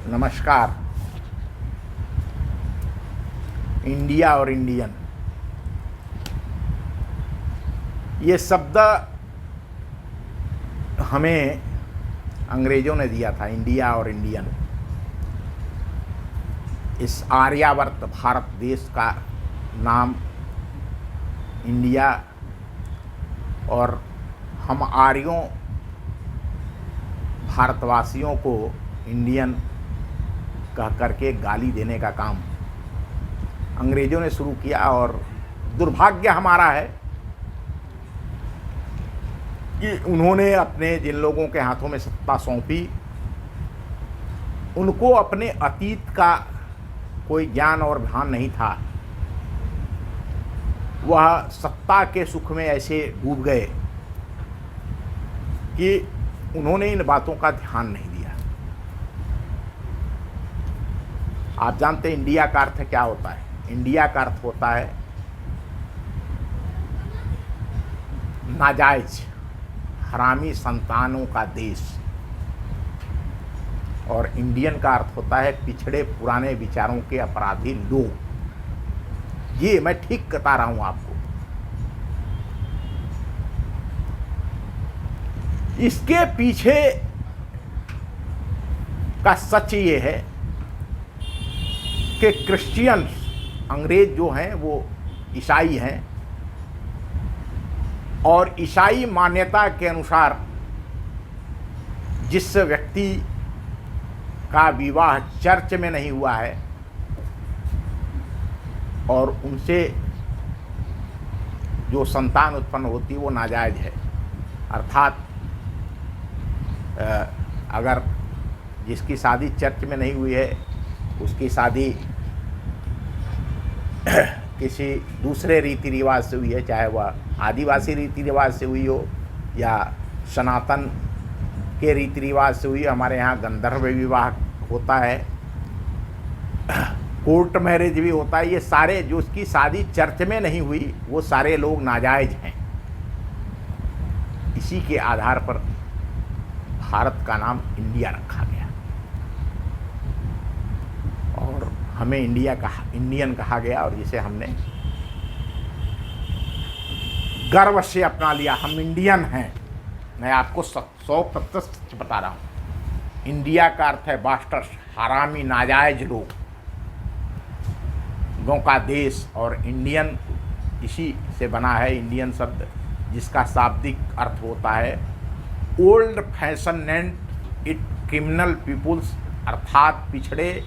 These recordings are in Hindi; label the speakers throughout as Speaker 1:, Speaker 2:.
Speaker 1: नमस्कार। इंडिया और इंडियन, ये शब्द हमें अंग्रेज़ों ने दिया था। इंडिया और इंडियन, इस आर्यावर्त भारत देश का नाम इंडिया, और हम आर्यों भारतवासियों को इंडियन कह करके गाली देने का काम अंग्रेज़ों ने शुरू किया। और दुर्भाग्य हमारा है कि उन्होंने अपने जिन लोगों के हाथों में सत्ता सौंपी, उनको अपने अतीत का कोई ज्ञान और भान नहीं था। वह सत्ता के सुख में ऐसे डूब गए कि उन्होंने इन बातों का ध्यान नहीं दिया। आप जानते हैं इंडिया का अर्थ क्या होता है? इंडिया का अर्थ होता है नाजायज हरामी संतानों का देश, और इंडियन का अर्थ होता है पिछड़े पुराने विचारों के अपराधी लोग। ये मैं ठीक बता रहा हूं आपको। इसके पीछे का सच ये है कि क्रिश्चियंस, अंग्रेज जो हैं वो ईसाई हैं, और ईसाई मान्यता के अनुसार जिस व्यक्ति का विवाह चर्च में नहीं हुआ है और उनसे जो संतान उत्पन्न होती है वो नाजायज है। अर्थात अगर जिसकी शादी चर्च में नहीं हुई है, उसकी शादी किसी दूसरे रीति रिवाज से हुई है, चाहे वह आदिवासी रीति रिवाज से हुई हो या सनातन के रीति रिवाज से हुई। हमारे यहाँ गंधर्व विवाह होता है, कोर्ट मैरिज भी होता है। ये सारे जो उसकी शादी चर्च में नहीं हुई वो सारे लोग नाजायज हैं। इसी के आधार पर भारत का नाम इंडिया रखा गया और हमें इंडियन कहा गया, और जिसे हमने गर्व से अपना लिया। हम इंडियन हैं। मैं आपको 100% सच बता रहा हूँ। इंडिया का अर्थ है बास्टर्स, हरामी नाजायज लोगों का देश, और इंडियन इसी से बना है। इंडियन शब्द जिसका शाब्दिक अर्थ होता है old fashion and it criminal peoples, अर्थात पिछड़े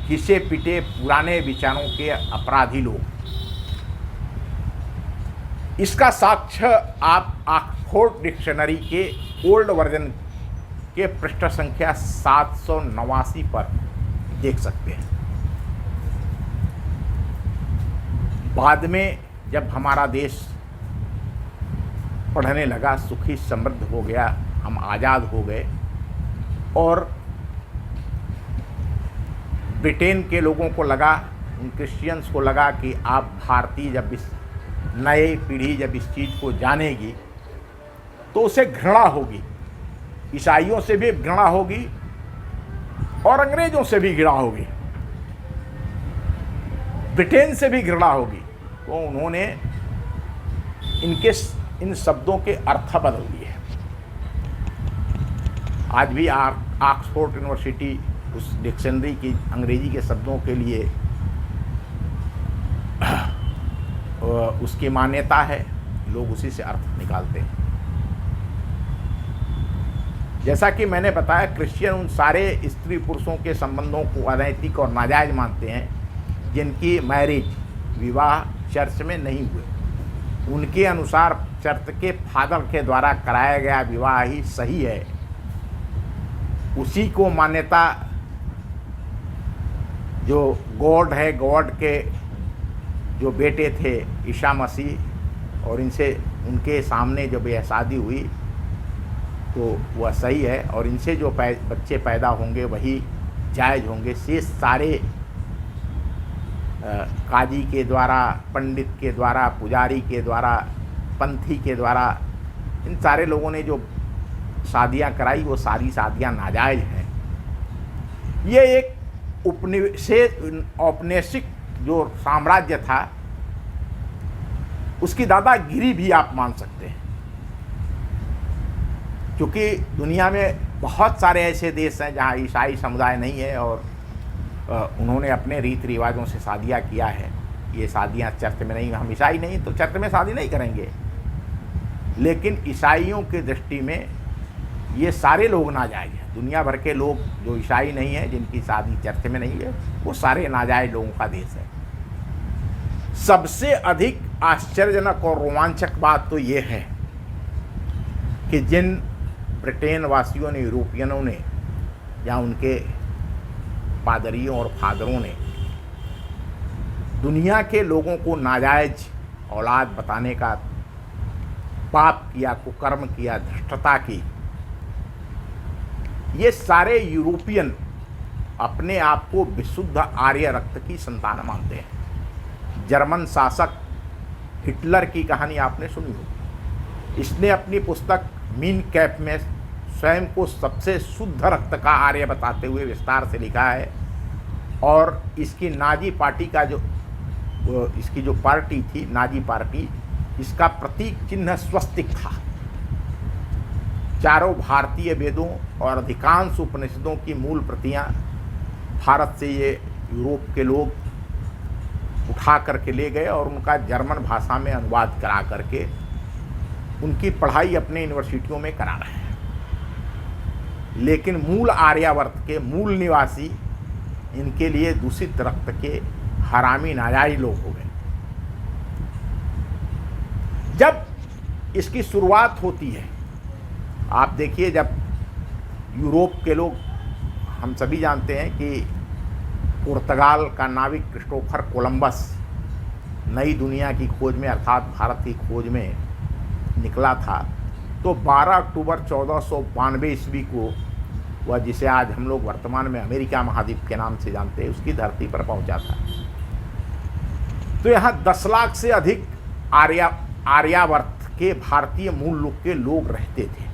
Speaker 1: घिसे पिटे पुराने विचारों के अपराधी लोग। इसका साक्ष्य आप ऑक्सफोर्ड डिक्शनरी के ओल्ड वर्जन के पृष्ठ संख्या 789 पर देख सकते हैं। बाद में जब हमारा देश पढ़ने लगा, सुखी समृद्ध हो गया, हम आज़ाद हो गए, और ब्रिटेन के लोगों को लगा, उन क्रिश्चियंस को लगा कि आप भारतीय जब इस नई पीढ़ी जब इस चीज़ को जानेगी तो उसे घृणा होगी, ईसाइयों से भी घृणा होगी और अंग्रेज़ों से भी घृणा होगी, ब्रिटेन से भी घृणा होगी। तो उन्होंने इन शब्दों के अर्थ बदल दिए। आज भी ऑक्सफोर्ड यूनिवर्सिटी उस डिक्शनरी की अंग्रेजी के शब्दों के लिए उसकी मान्यता है, लोग उसी से अर्थ निकालते हैं। जैसा कि मैंने बताया, क्रिश्चियन उन सारे स्त्री पुरुषों के संबंधों को अनैतिक और नाजायज मानते हैं जिनकी मैरिज, विवाह चर्च में नहीं हुए। उनके अनुसार चर्च के फादर के द्वारा कराया गया विवाह ही सही है। उसी को मान्यता जो गॉड है, गॉड के जो बेटे थे ईसा मसीह, और इनसे उनके सामने जब यह शादी हुई तो वह सही है, और इनसे जो बच्चे पैदा होंगे वही जायज़ होंगे। शेष सारे काजी के द्वारा, पंडित के द्वारा, पुजारी के द्वारा, पंथी के द्वारा, इन सारे लोगों ने जो शादियां कराई वो सारी शादियां नाजायज़ हैं। ये एक औपनिवेशिक जो साम्राज्य था उसकी दादागिरी भी आप मान सकते हैं, क्योंकि दुनिया में बहुत सारे ऐसे देश हैं जहाँ ईसाई समुदाय नहीं है और उन्होंने अपने रीति रिवाजों से शादियाँ किया है। ये शादियाँ चर्च में नहीं, हम ईसाई नहीं तो चर्च में शादी नहीं करेंगे, लेकिन ईसाइयों की दृष्टि में ये सारे लोग नाजायज़ हैं। दुनिया भर के लोग जो ईसाई नहीं हैं, जिनकी शादी चर्च में नहीं है, वो सारे नाजायज़ लोगों का देश है। सबसे अधिक आश्चर्यजनक और रोमांचक बात तो ये है कि जिन ब्रिटेन वासियों ने, यूरोपियनों ने या उनके पादरियों और फादरों ने दुनिया के लोगों को नाजायज औलाद बताने का पाप किया, कुकर्म किया, धृष्टता की, ये सारे यूरोपियन अपने आप को विशुद्ध आर्य रक्त की संतान मानते हैं। जर्मन शासक हिटलर की कहानी आपने सुनी होगी। इसने अपनी पुस्तक मीन कैम्प में स्वयं को सबसे शुद्ध रक्त का आर्य बताते हुए विस्तार से लिखा है। और इसकी नाजी पार्टी का इसकी जो पार्टी थी, नाजी पार्टी, इसका प्रतीक चिन्ह स्वस्तिक था। चारों भारतीय वेदों और अधिकांश उपनिषदों की मूल प्रतियां भारत से ये यूरोप के लोग उठा करके ले गए और उनका जर्मन भाषा में अनुवाद करा करके उनकी पढ़ाई अपने यूनिवर्सिटियों में करा रहे हैं। लेकिन मूल आर्यावर्त के मूल निवासी इनके लिए दूषित रक्त के हरामी नाजायज लोग हो गए। जब इसकी शुरुआत होती है, आप देखिए, जब यूरोप के लोग, हम सभी जानते हैं कि पुर्तगाल का नाविक क्रिस्टोफर कोलंबस नई दुनिया की खोज में अर्थात भारत की खोज में निकला था, तो 12 अक्टूबर 1492 ईस्वी को वह, जिसे आज हम लोग वर्तमान में अमेरिका महाद्वीप के नाम से जानते हैं, उसकी धरती पर पहुंचा था। तो यहाँ 10 लाख से अधिक आर्यावर्त के भारतीय मूल के लोग रहते थे।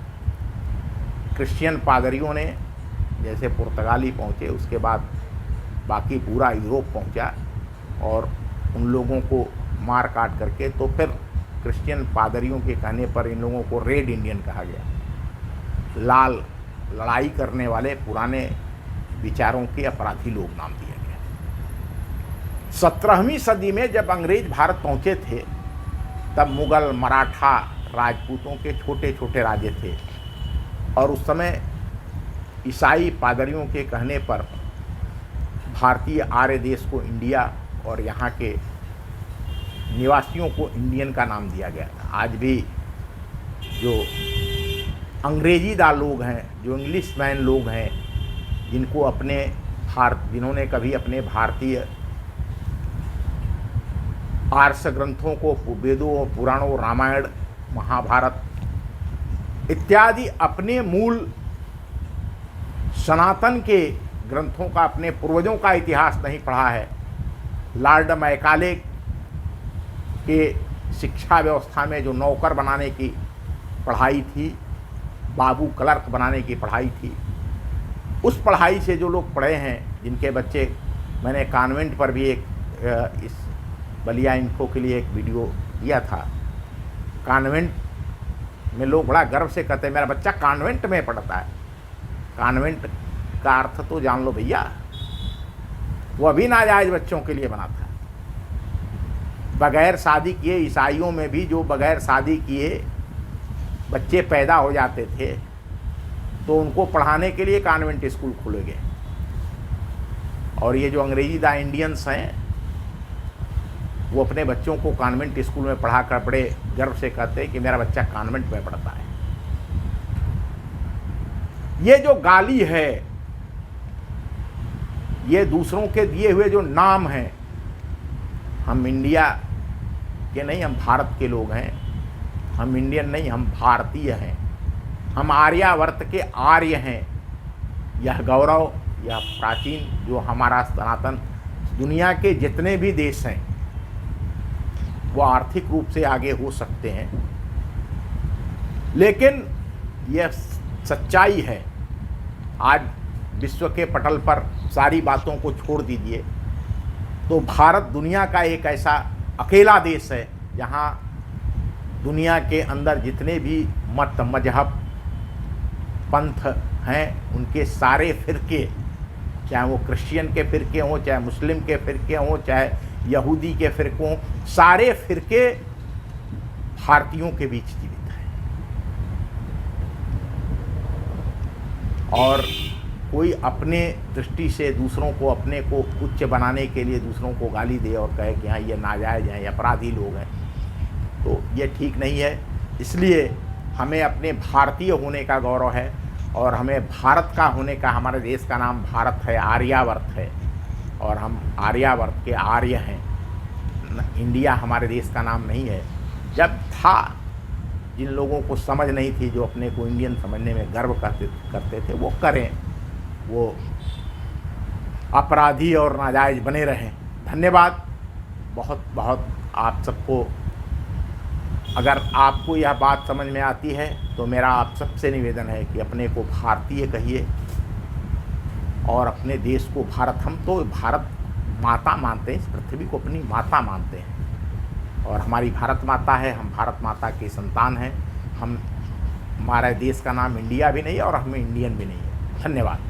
Speaker 1: क्रिश्चियन पादरियों ने, जैसे पुर्तगाली पहुँचे, उसके बाद बाकी पूरा यूरोप पहुँचा और उन लोगों को मार काट करके, तो फिर क्रिश्चियन पादरियों के कहने पर इन लोगों को रेड इंडियन कहा गया। लाल लड़ाई करने वाले पुराने विचारों के अपराधी लोग नाम दिया गया। 17वीं सदी में जब अंग्रेज भारत पहुंचे थे, तब मुगल, मराठा, राजपूतों के छोटे छोटे राज्य थे और उस समय ईसाई पादरियों के कहने पर भारतीय आर्य देश को इंडिया और यहाँ के निवासियों को इंडियन का नाम दिया गया था। आज भी जो अंग्रेजीदार लोग हैं, जो इंग्लिश मैन लोग हैं, जिनको जिन्होंने कभी अपने भारतीय आर्ष ग्रंथों को, वेदों, पुराणों, रामायण, महाभारत इत्यादि अपने मूल सनातन के ग्रंथों का, अपने पूर्वजों का इतिहास नहीं पढ़ा है, लॉर्ड मैकाले के शिक्षा व्यवस्था में जो नौकर बनाने की पढ़ाई थी, बाबू क्लर्क बनाने की पढ़ाई थी, उस पढ़ाई से जो लोग पढ़े हैं, जिनके बच्चे, मैंने कॉन्वेंट पर भी एक इस बलिया इन्फो के लिए एक वीडियो दिया था। कॉन्वेंट में लोग बड़ा गर्व से कहते हैं मेरा बच्चा कॉन्वेंट में पढ़ता है। कॉन्वेंट का अर्थ तो जान लो भैया, वो अभी नाजायज बच्चों के लिए बना था। बगैर शादी किए, ईसाइयों में भी जो बगैर शादी किए बच्चे पैदा हो जाते थे, तो उनको पढ़ाने के लिए कॉन्वेंट स्कूल खोले गए। और ये जो अंग्रेजी द इंडियंस हैं, वो अपने बच्चों को कॉन्वेंट स्कूल में पढ़ा कर बड़े गर्व से कहते हैं कि मेरा बच्चा कॉन्वेंट में पढ़ता है। ये जो गाली है, ये दूसरों के दिए हुए जो नाम हैं, हम इंडिया के नहीं, हम भारत के लोग हैं, हम इंडियन नहीं, हम भारतीय हैं, हम आर्यावर्त के आर्य हैं। यह गौरव, यह प्राचीन जो हमारा सनातन, दुनिया के जितने भी देश हैं वो आर्थिक रूप से आगे हो सकते हैं, लेकिन यह सच्चाई है। आज विश्व के पटल पर सारी बातों को छोड़ दीजिए, तो भारत दुनिया का एक ऐसा अकेला देश है जहाँ दुनिया के अंदर जितने भी मत मजहब पंथ हैं उनके सारे फ़िरके, चाहे वो क्रिश्चियन के फ़िरके हों, चाहे मुस्लिम के फ़िरके हों, चाहे यहूदी के फ़िरके हों, सारे फ़िरके भारतीयों के बीच जीवित हैं। और कोई अपने दृष्टि से दूसरों को अपने को उच्च बनाने के लिए दूसरों को गाली दे और कहे कि हाँ ये नाजायज़ हैं, ये अपराधी लोग हैं, तो ये ठीक नहीं है। इसलिए हमें अपने भारतीय होने का गौरव है और हमें भारत का होने का, हमारे देश का नाम भारत है, आर्यावर्त है और हम आर्यावर्त के आर्य हैं। इंडिया हमारे देश का नाम नहीं है। जब था, जिन लोगों को समझ नहीं थी, जो अपने को इंडियन समझने में गर्व करते थे, वो करें, वो अपराधी और नाजायज़ बने रहें। धन्यवाद बहुत बहुत आप सबको। अगर आपको यह बात समझ में आती है तो मेरा आप सबसे निवेदन है कि अपने को भारतीय कहिए और अपने देश को भारत, हम तो भारत माता मानते हैं, इस पृथ्वी को अपनी माता मानते हैं और हमारी भारत माता है, हम भारत माता के संतान हैं। हमारे देश का नाम इंडिया भी नहीं है और हमें इंडियन भी नहीं है। धन्यवाद।